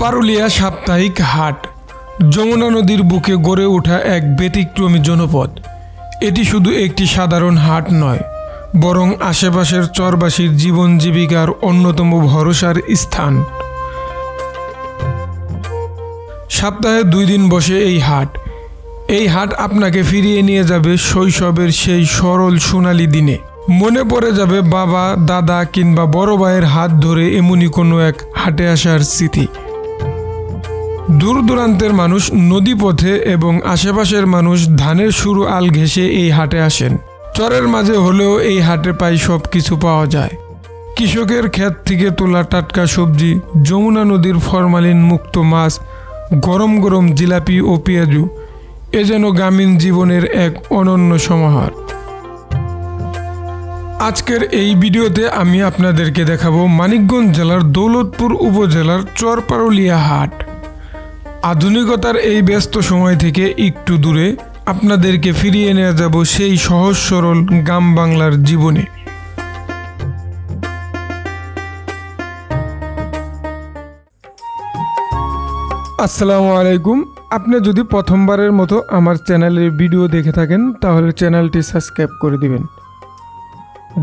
পারুলিয়া সাপ্তাহিক হাট যমুনা নদীর বুকে গড়ে ওঠা এক ব্যতিক্রমী জনপদ। এটি শুধু একটি সাধারণ হাট নয়, বরং আশেপাশের চরবাসীর জীবন জীবিকার অন্যতম ভরসার স্থান। সপ্তাহে 2 দিন বসে এই হাট। এই হাট আপনাকে ফিরিয়ে নিয়ে যাবে শৈশবের সেই সরল সোনালি দিনে। মনে পড়ে যাবে বাবা, দাদা কিংবা বড় ভাইয়ের হাত ধরে এমনই কোনো এক হাটে আসার স্মৃতি। দূর দূরান্তের মানুষ নদীপথে এবং আশেপাশের মানুষ ধানের শুরু আল ঘেঁষে এই হাটে আসেন। চরের মাঝে হলেও এই হাটে প্রায় সব কিছু পাওয়া যায়। কৃষকের ক্ষেত থেকে তোলা টাটকা সবজি, যমুনা নদীর ফরমালিন মুক্ত মাছ, গরম গরম জিলাপি ও পেঁয়াজু, এ যেন গ্রামীণ জীবনের এক অনন্য সমাহার। আজকের এই ভিডিওতে আমি আপনাদেরকে দেখাবো মানিকগঞ্জ জেলার দৌলতপুর উপজেলার চরপারুলিয়া হাট। আধুনিকতার এই ব্যস্ত সময় থেকে একটু দূরে আপনাদেরকে ফিরিয়ে নিয়ে যাব সেই সহজ সরল গ্রাম বাংলার জীবনে। আসসালামু আলাইকুম। আপনি যদি প্রথমবারের মতো আমার চ্যানেলের ভিডিও দেখে থাকেন তাহলে চ্যানেলটি সাবস্ক্রাইব করে দিবেন।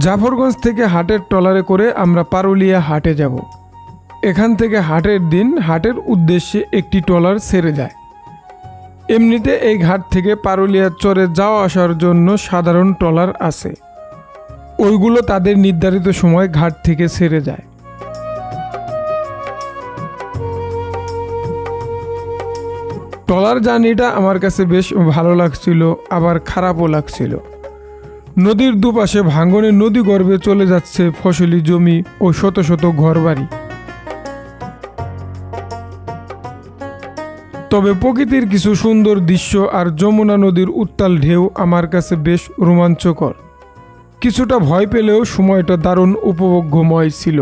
জাফরগঞ্জ থেকে হাটের ট্রলারে করে আমরা পারুলিয়া হাটে যাব। এখান থেকে হাটের দিন হাটের উদ্দেশ্যে একটি ট্রলার ছেড়ে যায়। এমনিতে এই ঘাট থেকে পারুলিয়া চরে যাওয়া আসার জন্য সাধারণ ট্রলার আছে, ওইগুলো তাদের নির্ধারিত সময় ঘাট থেকে ছেড়ে যায়। ট্রলার জার্নিটা আমার কাছে বেশ ভালো লাগছিল, আবার খারাপও লাগছিল। নদীর দুপাশে ভাঙনে নদী গর্ভে চলে যাচ্ছে ফসলি জমি ও শত শত ঘরবাড়ি। তবে প্রকৃতির কিছু সুন্দর দৃশ্য আর যমুনা নদীর উত্তাল ঢেউ আমার কাছে বেশ রোমাঞ্চকর। কিছুটা ভয় পেলেও সময়টা দারুণ উপভোগ্যময় ছিল।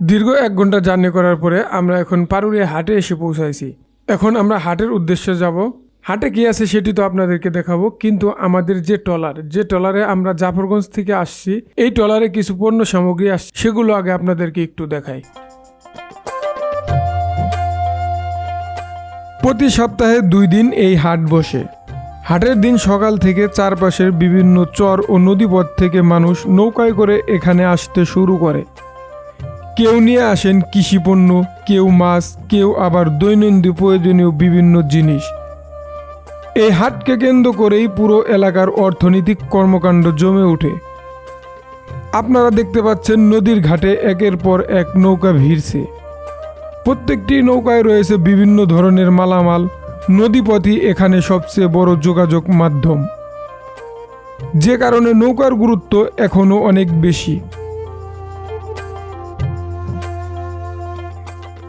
দীর্ঘ 1 ঘন্টা জার্নি করার পরে আমরা এখন পারুলিয়া হাটে এসে পৌঁছাইছি। এখন আমরা হাটের উদ্দেশ্যে যাব। হাটে কি আছে সেটি তো আপনাদেরকে দেখাবো, কিন্তু আমাদের যে ট্রলারে আমরা জাফরগঞ্জ থেকে আসছি, এই ট্রলারে কিছু পণ্য সামগ্রী আসছে, সেগুলো আগে আপনাদেরকে একটু দেখাই। প্রতি সপ্তাহে 2 দিন এই হাট বসে। হাটের দিন সকাল থেকে চারপাশের বিভিন্ন চর ও নদীপথ থেকে মানুষ নৌকায় করে এখানে আসতে শুরু করে। কেউ নিয়ে আসেন কৃষিপণ্য, কেউ মাছ, কেউ আবার দৈনন্দিন প্রয়োজনীয় বিভিন্ন জিনিস। এই হাটকে কেন্দ্র করেই পুরো এলাকার অর্থনৈতিক কর্মকাণ্ড জমে ওঠে। আপনারা দেখতে পাচ্ছেন নদীর ঘাটে একের পর এক নৌকা ভিড়ছে। প্রত্যেকটি নৌকায় রয়েছে বিভিন্ন ধরনের মালামাল। নদীপথই এখানে সবচেয়ে বড় যোগাযোগ মাধ্যম, যে কারণে নৌকার গুরুত্ব এখনো অনেক বেশি।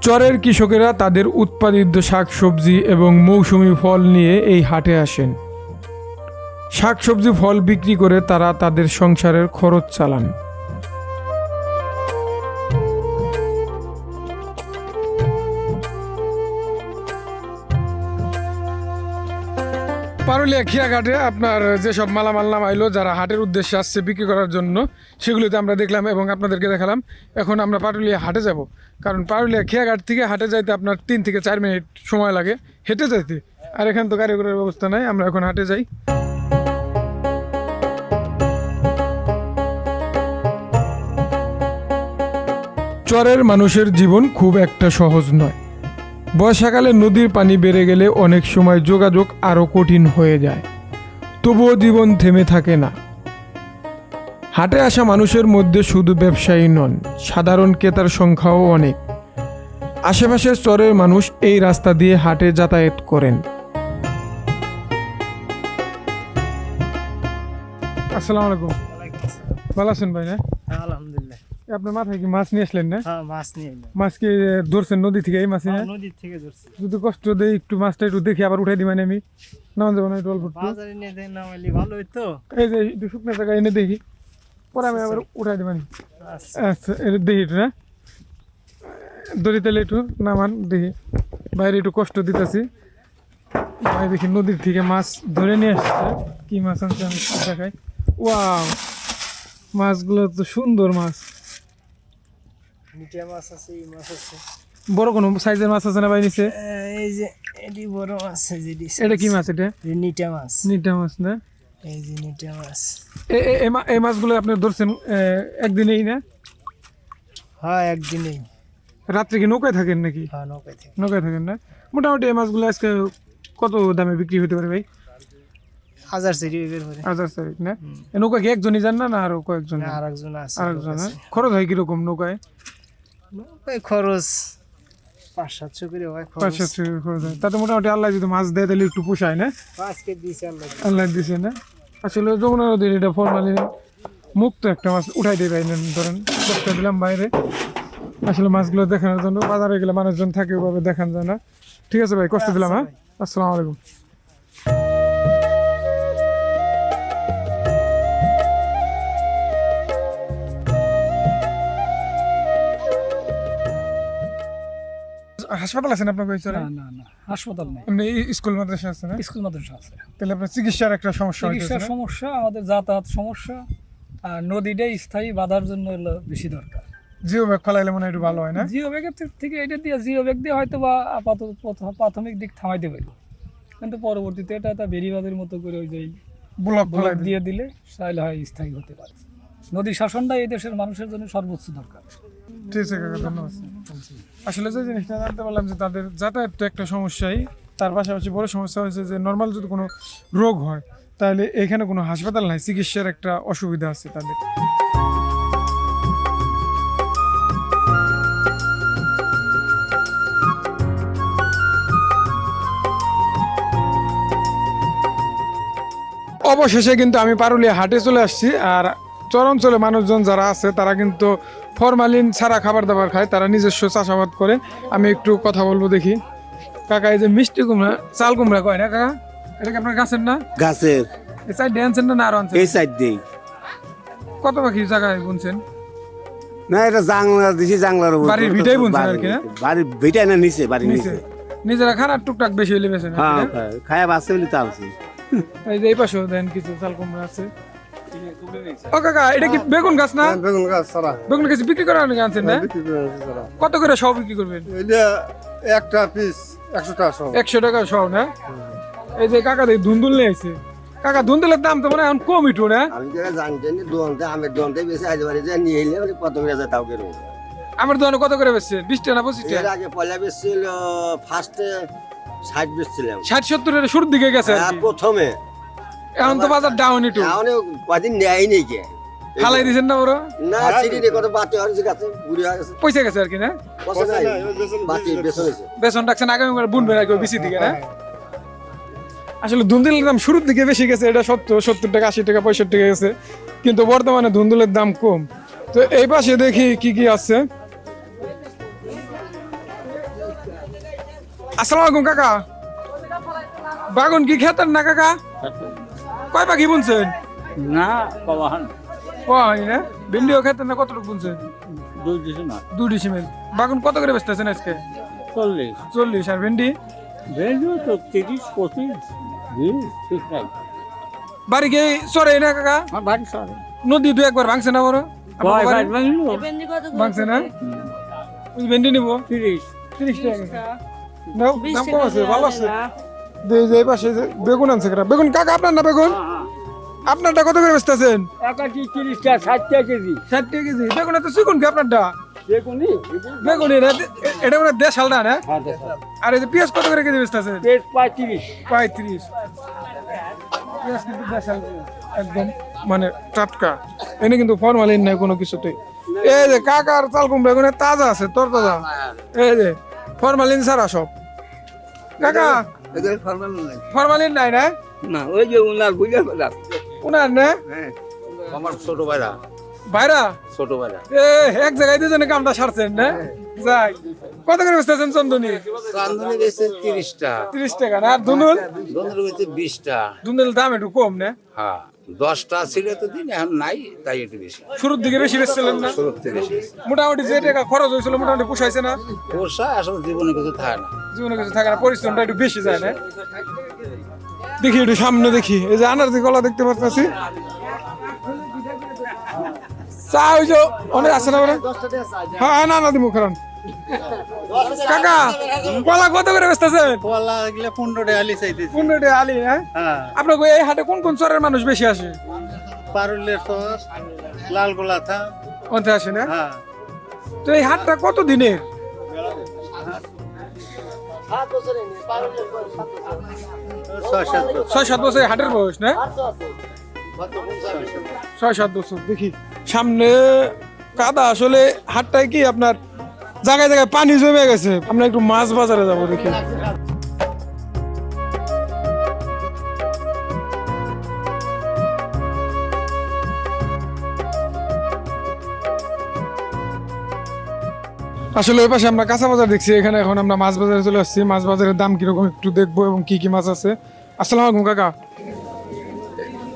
চরের কৃষকেরা তাদের উৎপাদিত শাকসবজি এবং মৌসুমি ফল নিয়ে এই হাটে আসেন। শাকসবজি ফল বিক্রি করে তারা তাদের সংসারের খরচ চালান। পারুলিয়া খিয়াঘাটে আপনার যেসব মালামাল নামাইলো, যারা হাটের উদ্দেশ্যে আসছে বিক্রি করার জন্য, সেগুলিতে আমরা দেখলাম এবং আপনাদেরকে দেখালাম। এখন আমরা পারুলিয়া হাটে যাব, কারণ পারুলিয়া খিয়াঘাট থেকে হাটে যাইতে আপনার 3 থেকে 4 মিনিট সময় লাগে হেঁটে যাইতে। আর এখান তো গাড়ি ঘোড়ার ব্যবস্থা নাই, আমরা এখন হাটে যাই। চরের মানুষের জীবন খুব একটা সহজ নয়। বর্ষাকালে নদীর পানি বেড়ে গেলে অনেক সময় যোগাযোগ আরও কঠিন হয়ে যায়, তবুও জীবন থেমে থাকে না। হাটে আসা মানুষের মধ্যে শুধু ব্যবসায়ী নন, সাধারণ ক্রেতার সংখ্যাও অনেক। আশেপাশের চরের মানুষ এই রাস্তা দিয়ে হাটে যাতায়াত করেন। আসসালামু আলাইকুম। ভালো আছেন ভাই? না, আলহামদুলিল্লাহ। আপনার মাথায় কি মাছ নিয়ে আসলেন? না, মাছ নিয়ে মাছ কি ধরছেন নদী থেকে? এই মাছ নদী থেকে ধরছি। যদি কষ্ট দেয় একটু মাছটা একটু দেখি আবার উঠাই দিবেন। আমি নামান যাবো না, একটু অল্প বাজারে নিয়ে দেন, নামাইলে ভালো হইতো। এই যে একটু শুকনো জায়গায় এনে দেখি, পরে আমি আবার উঠাই দিবেন। আচ্ছা, এটা দেখি একটু। না দড়ি তাহলে একটু নামান দেখি, বাইরে একটু কষ্ট দিতেছি। ভাই দেখি নদীর থেকে মাছ ধরে নিয়ে আসছে। কি মাছ আনছে আমি একটু দেখাই। ওয়াও, মাছগুলো তো সুন্দর মাছ। মিঠা মাছ আছে, এই মাছ আছে। বড় কোনো সাইজের মাছ আছে না ভাই নিচে? এই যে এটি বড় মাছ, যেটি এটা কি মাছ? এটা নিটা মাছ। নিটা মাছ না? এই যে নিটা মাছ। এই মাছগুলো আপনি ধরছেন একদিনেই না? হ্যাঁ, একদিনেই। রাত্রে কি নৌকায় থাকেন নাকি? হ্যাঁ, নৌকায় থেকে। নৌকায় থাকেন না? মোটামুটি এই মাছগুলো আজকে কত দামে বিক্রি হতে পারে ভাই? 1000 সিঁড়ি বের করে। 1000 তারিখ না? এই নৌকা কি একজনই যান না আরো কয়েকজন? না, আরেকজন আছে। আরেকজন না? খরচ হয় কিরকম নৌকায়? নৌকায় খরচ 500-700 করে হয় খরচ। 500 খরচ হয়। তাতে মোটামুটি আল্লাহ যদি মাছ দেয় তাহলে একটু পোষায় না? আজকে দিছে আল্লাহ। আল্লাহ দিছে না? আসলে যমুনা নদীর এটা ফরমালিন মুক্ত একটা মাছ উঠাই দিয়ে ভাই, ধরেন করতে দিলাম বাইরে। আসলে মাছগুলো দেখানোর জন্য বাজারে গেলে মানুষজন থাকে, ওভাবে দেখান যায় না। ঠিক আছে ভাই, কষ্ট দিলাম। হ্যাঁ, আসসালামু আলাইকুম। হাসপাতাল আছেন আপনার কইছে? না না না, হাসপাতাল নেই, এমনি স্কুল মাদ্রাসা আছে না? স্কুল মাদ্রাসা আছে। তাহলে আপনার চিকিৎসার একটা সমস্যা হয়েছে চিকিৎসার না? সমস্যা, আমাদের যাতায়াত সমস্যা, আর নদীটাই স্থায়ী বাঁধার জন্য হলো বেশি দরকার। জিও ব্যাগ ফেলাইলে মনে হয় একটু ভালো হয় না? জিও ব্যাগের থেকে এটা দিয়ে, জিও ব্যাগ দিয়ে হয়তো বা আপাতত প্রাথমিক দিক থামাইতে পারি, কিন্তু পরবর্তীতে এটা একটা বেরিবাদের মতো করে ওই যে ব্লক ব্লক ফেলাই দিয়ে দিলে চাইলে হয় স্থায়ী হতে পারে। নদী শাসনটা এই দেশের মানুষের জন্য সর্বোচ্চ দরকার। ঠিক আছে কাকা, ধন্যবাদ। আসলে যে জিনিসটা জানতে পারলাম যে তাদের যাতায়াত তো একটা সমস্যাই, তার পাশাপাশি বড় সমস্যা হয়েছে যে নর্মাল যদি কোনো রোগ হয় তাহলে এখানে কোনো হাসপাতাল নাই, চিকিৎসার একটা অসুবিধা আছে তাদের। অবশেষে কিন্তু আমি পারুলিয়া হাটে চলে আসছি। আর চর অঞ্চলে মানুষজন যারা আছে তারা কিন্তু ফরমালিন ছাড়া খাবার দাবার খায়, তারা নিজস্ব চাষাবাদ করে। আমি একটু কথা বলবো দেখি। কাকা, এই যে মিষ্টি কুমড়া, চাল কুমড়া কয় না কাকা? এটা কি আপনার গাছের না? গাছের এই সাইড আনছেন না আরো আনছেন? এই সাইড দেই কত পাখি জায়গায় বুনছেন? না, এটা জাংলা দিছি, জাংলার উপর বাড়ির ভিটাই বুনছেন আর কি না? বাড়ির ভিটাই না, নিচে বাড়ির নিচে নিচে। নিজেরা খান আর টুকটাক বেশি হইলে বেছেন? হ্যাঁ, খায়া বাঁচতে বলি তা আনছি। এই যে এই পাশেও দেন কিছু চাল কুমড়া আছে। ও কাকা, এটা কি বেগুন গাছ না? বেগুন গাছ সারা বেগুন গাছ বিক্রি করার জন্য আনছেন না? বিক্রি করে আছে সারা। কত করে সব বিক্রি করবেন? এটা একটা পিস 100 টাকা সহ। 100 টাকা সব না? এই যে কাকা দেখি ধুন্দুল নিয়ে আসছে। কাকা, ধুন্দুলের দাম তো মনে হয় এখন কম একটু না? আমি যেটা জানতেন যে দোকানতে আমের দোকানতে বেশি আজ বাড়ি যে নিয়ে এলে মানে কত করে যায় তাও কেন আমার দোকানে কত করে বেচছে? 20 টাকা না 25 এর টাকা? আগে পয়লা বেচছিল ফার্স্টে 60 বেচছিলাম 60-70 এর শুরুর দিকে গেছে আর কি। প্রথমে এখন তো বাজার ডাউন একটু। এখন কদিন নেয় নেই কে ফালাই দিয়েছেন না বড়? না সিঁড়ি কত বাতি হয়েছে গাছে বুড়ি হয়ে গেছে পয়সা গেছে আর কি না? পয়সা নাই নাই, ওই বেসন বাতি বেসন হয়েছে বেসন রাখছেন আগামীবার বুনবেন আর কি বিসি দিকে না? আসলে ধুন্দুলের দাম শুরুর দিকে বেশি গেছে, এটা 70 টাকা 80 টাকা 65 টাকা গেছে, কিন্তু বর্তমানে ধুন্দুলের দাম কম। তো এই পাশে দেখি কি কি আছে। আসসালামু আলাইকুম কাকা। বাগুন কি খেতেন না কাকা? কয় পাখি বুনছেন? না কবাহান কয় না? ভিন্ডিও খেতেন না? কতটুকু বুনছেন? 2 দিছে না 2 ডিসিমেল। বাগুন কত করে বেচতেছেন আজকে? 40 40। আর ভেন্ডি? ভেজো তো 30 25 ঠিক নাই। বাড়ি গিয়ে সরে না কাকা? আমার বাড়ি সরে নদী 2-1 ভাঙছে না বড়? কয় ভাই বাংলো ভাঙছে না? ওই ভেন্ডি নিব 30 টাকা। নাও, দাম কম আছে, ভালো আছে। যে এই পাশে যে বেগুন আনছে কাকা। বেগুন কাকা আপনার না বেগুন? আপনারটা কত করে বেচতেছেন? একাটি 30 টাকা 60 টাকা কেজি 60 টাকা কেজি। বেগুন এত চিকন কি আপনারটা? বেগুনি বেগুন এটা মানে দেশালটা না? আর এই যে পেঁয়াজ কত করে কেজি বেচতেছেন? পেট 35 35। পেঁয়াজ কিন্তু দেশাল একদম মানে টাটকা, এনে কিন্তু ফরমালিন নাই কোনো কিছুতেই। এই যে কাকার চাল কুমড়া বেগুন তাজা আছে, তরতাজা। এই যে ফরমালিন ছাড়া সব। কাকা, এদের ফরমালিন নাই ফরমালিন নাই না? না ওই যে উনার বুঝে ফেলা উনার না? আমার ছোট ভাইরা ভাইরা ছোট ভাইরা এক জায়গায় দুজনে কামটা সারছেন না? যাই, কত করে বেচতেছেন চন্দনী? চান্দনি বেচে 30 টাকা 30 টাকা না? আর ধুনুল? দোনের বেচে 20 টাকা ধুনুল দাম একটু কম না? হ্যাঁ 10টা ছিল তো দিন এখন নাই তাই একটু বেশি শুরুর দিকে বেশি বেচছিলেন না? শুরুর থেকে বেশি মোটামুটি যে টাকা খরচ হয়েছিল মোটামুটি পোষাইছে না? পোষা আসলে জীবনে কিছু থাকে না জীবনে কিছু থাকে না, পরিশ্রমটা একটু বেশি যায় না? দেখি একটু সামনে দেখি, এই যে আনারসি কলা দেখতে পাচ্ছি। চা ওই যে অনেক আছে না বলে? হ্যাঁ না না দিব কারণ কাকা কলা কত করে বেচতেছেন? কলা এগুলা 15 টাকা আলি চাইতেছি। 15 টাকা আলি। হ্যাঁ হ্যাঁ, আপনার এই হাটে কোন কোন চরের মানুষ বেশি আসে? পারুলের সস, লাল গোলা থা। অন্তে আসে না? হ্যাঁ, তো এই হাটটা কত দিনের? 6-7 বছর হাটের বয়স না? 6-7 বছর। দেখি সামনে কাদা, আসলে হাটটায় কি আপনার জায়গায় জায়গায় পানি জমে গেছে। আমরা একটু মাছ বাজারে যাবো দেখি। আসলে ওই পাশে আমরা কাঁচা বাজার দেখছি, এখানে এখন আমরা মাছ বাজারে চলে আসছি। মাছ বাজারের দাম কিরকম একটু দেখবো এবং কি কি মাছ আছে। আসসালামু আলাইকুম কাকা,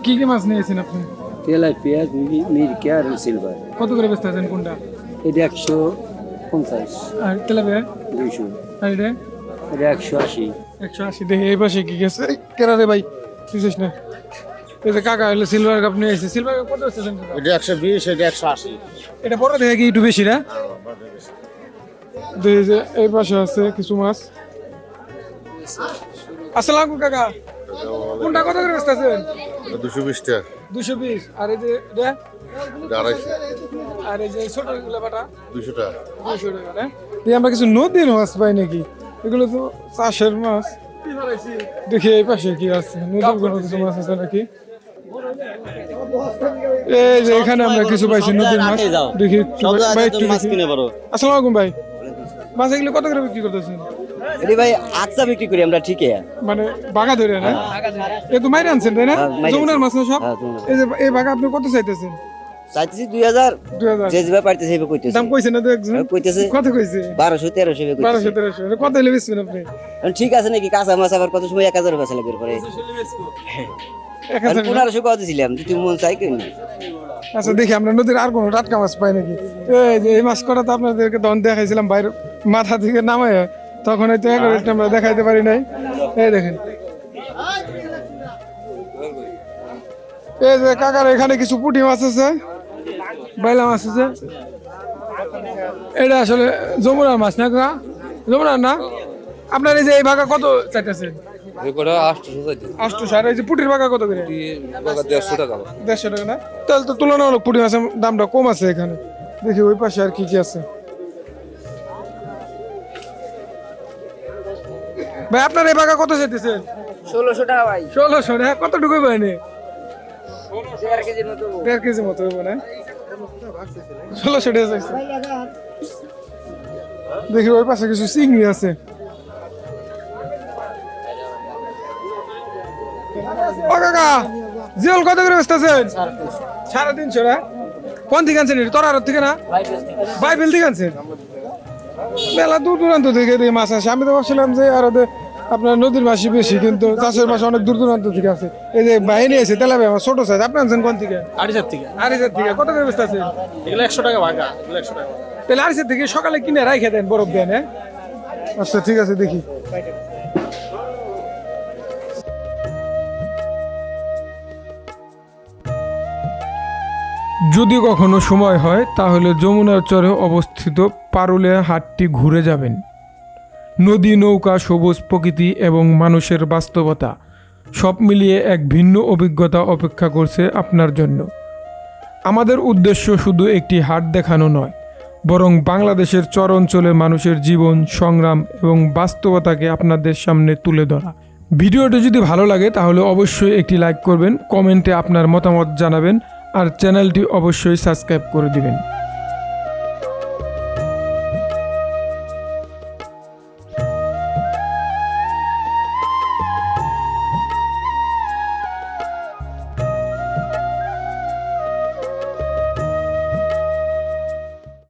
কি কি মাছ নিয়েছেন আপনি? তেলাপিয়া, মিরকা আর সিলভার। কত করে বেচতে আছেন কোনটা? এটা 150, আর তেলাপিয়া 200, আর এটা এটা 180। 180। দেখি এই পাশে কি গেছে কেনা রে ভাই, বুঝছিস না? এই যে কাকা হলো সিলভার কাপ নিয়ে এসেছে। সিলভার কাপ কত বেচতেছেন কাকা? এটা 120, এটা 180। এটা বড় দেখে কি একটু বেশি না? দেখি যে এই পাশে আছে কিছু মাছ। আসসালামু আলাইকুম কাকা, কোনটা কত করে বেচতেছেন? 220 টাকা। 220। আর এই যে এটা 250, আর এই যে ছোট গুলা বাটা 200 টাকা। 200 টাকা না? এই আমরা কিছু নদীর মাছ পাই নাকি? এগুলো তো চাষের মাছ। দেখি এই পাশে কি আছে, নদীর কোনো কিছু মাছ আছে নাকি? এই যে এখানে আমরা কিছু পাইছি নদীর মাছ। দেখি ভাই একটু দেখি। আসসালামু আলাইকুম ভাই, মাছ এগুলো কত করে বিক্রি করতেছেন? এটি ভাই আচ্ছা বিক্রি করি আমরা, ঠিক মানে বাগা ধরে না? এ তো মাইরে আনছেন তাই না? হ্যাঁ, মাইরে যমুনার মাছ না সব? হ্যাঁ, যমুনার। এই যে এই বাগা আপনি কত চাইতেছেন? চাইতেছি 2000, 2000 যে যেভাবে পারতেছে সেভাবে কইতেছে। দাম কইছে না তো একজন? কইতেছে কত কইছে? 1200-1300 কইতেছে। 1200-1300। কত হলে বেচবেন আপনি? এখন ঠিক আছে নাকি কাঁচা মাছ আবার কত সময় 1000 বেচা লাগবে পরে। 1000 না? 1500 কত দিছিলাম, যদি মন চাই কিনি। আচ্ছা দেখি আমরা নদীর আর কোনো টাটকা মাছ পাই নাকি। এই যে এই মাছ করা তো আপনাদেরকে তখন দেখাইছিলাম বাইরে মাথা থেকে নামায়, তখন হয়তো একটা আমরা দেখাইতে পারি নাই। এই দেখেন, এই যে কাকার এখানে কিছু পুঁটি মাছ আছে, বাইলা মাছ আছে। এটা আসলে যমুনার মাছ না কাকা? যমুনার না? আপনার এই যে এই ভাগা কত চাইতেছেন? 800। আর এই যে পুটির ভাগা কত করে? 150 টাকা। 150 টাকা না? তাহলে তো তুলনামূলক পুঁটি মাছের দামটা কম আছে এখানে। দেখি ওই পাশে আর কি কি আছে। ভাই আপনার এই ভাগা কত চাইতেছেন? 1600 টাকা ভাই। 1600 টাকা? কতটুকু পাইনি? 1.5 কেজির মতো। 1.5 কেজি মতো হইব না? 1600 টাকা চাইছে। দেখি ওই পাশে কিছু চিংড়ি আছে। ও কাকা, জিওল কত করে বেচতেছেন? 350 না? কোন থেকে আনছেন? তোরার থেকে না? বাইবেল থেকে আনছেন? মেলা দূর দূরান্ত থেকে এই মাছ আসে। আমি তো ভাবছিলাম যে আর আপনার নদীর মাছই বেশি, কিন্তু চাষের মাছ অনেক দূর দূরান্ত থেকে আছে। এই যে বাহিনী আছে তেলাপিয়া মাছ ছোট সাইজ, আপনি আনছেন কোন থেকে? আড়িশার থেকে। আড়িশার থেকে। কত করে বেচতেছেন? এগুলো 100 টাকা ভাগা, এগুলো 100 টাকা। তাহলে আড়িশার থেকে সকালে কিনে রাইখে দেন, বরফ দেন। হ্যাঁ আচ্ছা ঠিক আছে, দেখি। যদি কখনো সময় হয় তাহলে যমুনার চরে অবস্থিত পারুলিয়া হাটটি ঘুরে যাবেন। নদী, নৌকা, সবুজ প্রকৃতি এবং মানুষের বাস্তবতা সব মিলিয়ে এক ভিন্ন অভিজ্ঞতা অপেক্ষা করছে আপনার জন্য। আমাদের উদ্দেশ্য শুধু একটি হাট দেখানো নয়, বরং বাংলাদেশের চর অঞ্চলের মানুষের জীবন, সংগ্রাম এবং বাস্তবতাকে আপনাদের সামনে তুলে ধরা। ভিডিওটি যদি ভালো লাগে তাহলে অবশ্যই একটি লাইক করবেন, কমেন্টে আপনার মতামত জানাবেন আর চ্যানেলটি অবশ্যই সাবস্ক্রাইব করে দিবেন।